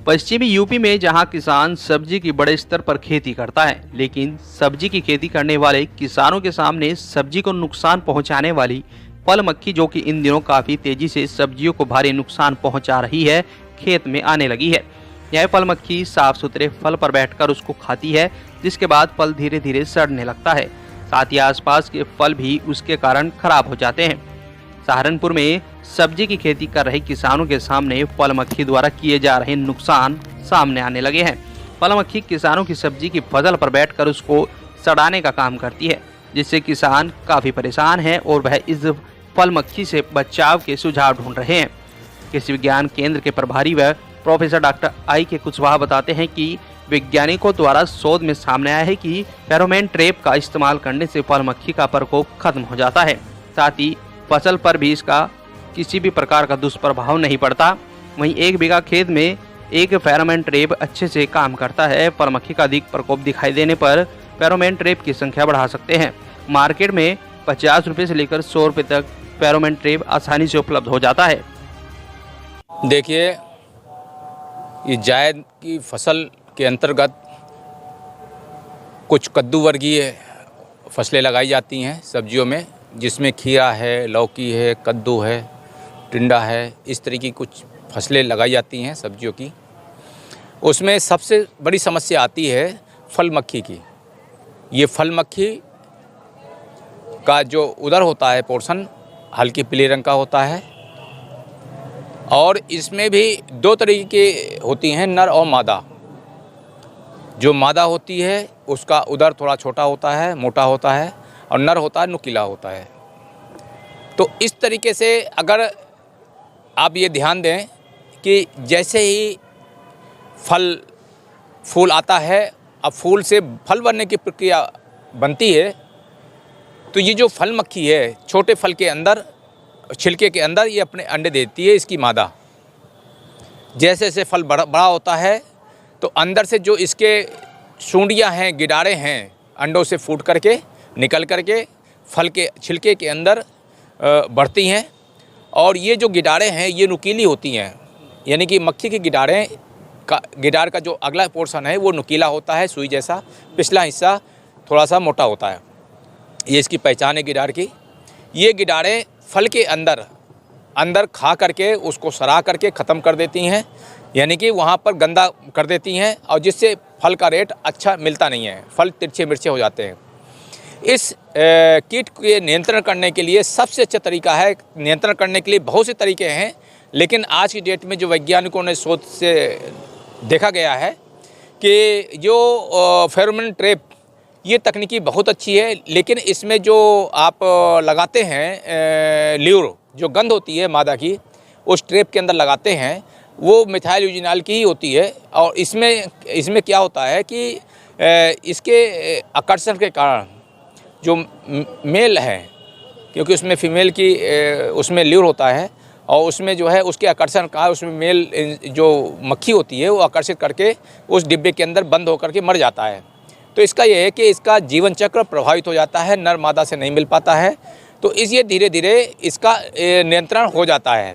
पश्चिमी यूपी में जहां किसान सब्जी की बड़े स्तर पर खेती करता है, लेकिन सब्जी की खेती करने वाले किसानों के सामने सब्जी को नुकसान पहुंचाने वाली फल मक्खी, जो कि इन दिनों काफी तेजी से सब्जियों को भारी नुकसान पहुंचा रही है, खेत में आने लगी है। यह फल मक्खी साफ सुथरे फल पर बैठकर उसको खाती है, जिसके बाद फल धीरे धीरे सड़ने लगता है। साथ ही आसपास के फल भी उसके कारण खराब हो जाते हैं। सहारनपुर में सब्जी की खेती कर रहे किसानों के सामने फल मक्खी द्वारा किए जा रहे नुकसान सामने आने लगे हैं। फल मक्खी किसानों की सब्जी की फसल पर बैठकर उसको सड़ाने का काम करती है, जिससे किसान काफी परेशान हैं और वह इस फल मक्खी से बचाव के सुझाव ढूंढ रहे हैं। कृषि विज्ञान केंद्र के प्रभारी व प्रोफेसर डॉक्टर आई के कुशवाहा बताते हैं कि वैज्ञानिकों द्वारा शोध में सामने आया है कि फेरोमोन ट्रैप का इस्तेमाल करने से फल मक्खी का प्रकोप खत्म हो जाता है। साथ ही फसल पर भी इसका किसी भी प्रकार का दुष्प्रभाव नहीं पड़ता। वहीं 1 बीघा खेत में एक फेरोमोन ट्रैप अच्छे से काम करता है। फल मक्खी का अधिक प्रकोप दिखाई देने पर फेरोमोन ट्रैप की संख्या बढ़ा सकते हैं। मार्केट में 50 रुपये से लेकर 100 रुपये तक फेरोमोन ट्रैप आसानी से उपलब्ध हो जाता है। देखिए, ये जायद की फसल के अंतर्गत कुछ कद्दू वर्गीय फसलें लगाई जाती हैं सब्जियों में, जिसमें खीरा है, लौकी है, कद्दू है, टिंडा है, इस तरह की कुछ फसलें लगाई जाती हैं सब्जियों की। उसमें सबसे बड़ी समस्या आती है फल मक्खी की। ये फल मक्खी का जो उदर होता है पोर्शन हल्की पीले रंग का होता है, और इसमें भी 2 तरीके होती हैं, नर और मादा। जो मादा होती है उसका उदर थोड़ा छोटा होता है, मोटा होता है, और नर होता है नुकीला होता है। तो इस तरीके से अगर आप ये ध्यान दें कि जैसे ही फूल आता है, अब फूल से फल बनने की प्रक्रिया बनती है, तो ये जो फल मक्खी है छोटे फल के अंदर, छिलके के अंदर ये अपने अंडे देती है, इसकी मादा। जैसे जैसे फल बड़ा होता है तो अंदर से जो इसके सूंडियाँ हैं, गिडारें हैं, अंडों से फूट करके निकल करके फल के छिलके के अंदर बढ़ती हैं। और ये जो गिडारें हैं ये नुकीली होती हैं, यानी कि मक्खी की गिडार का जो अगला पोर्शन है वो नुकीला होता है, सुई जैसा। पिछला हिस्सा थोड़ा सा मोटा होता है। ये इसकी पहचान है गिडार की। ये गिडारें फल के अंदर खा करके उसको सड़ा करके ख़त्म कर देती हैं, यानी कि वहाँ पर गंदा कर देती हैं, और जिससे फल का रेट अच्छा मिलता नहीं है, फल तिरछे मिर्चे हो जाते हैं। इस कीट के नियंत्रण करने के लिए सबसे अच्छा तरीका है, नियंत्रण करने के लिए बहुत से तरीके हैं, लेकिन आज की डेट में जो वैज्ञानिकों ने शोध से देखा गया है कि जो फेरोमोन ट्रैप, ये तकनीकी बहुत अच्छी है, लेकिन इसमें जो आप लगाते हैं ल्यूर, जो गंध होती है मादा की, उस ट्रैप के अंदर लगाते हैं, वो मिथाइल यूजिनॉल की ही होती है। और इसमें क्या होता है कि इसके आकर्षण के कारण जो मेल है, क्योंकि उसमें फीमेल की उसमें ल्यूर होता है, और उसमें जो है उसके आकर्षण का, उसमें मेल जो मक्खी होती है वो आकर्षित करके उस डिब्बे के अंदर बंद होकर के मर जाता है। तो इसका यह है कि इसका जीवन चक्र प्रभावित हो जाता है, नर मादा से नहीं मिल पाता है, तो इसलिए धीरे धीरे इसका नियंत्रण हो जाता है।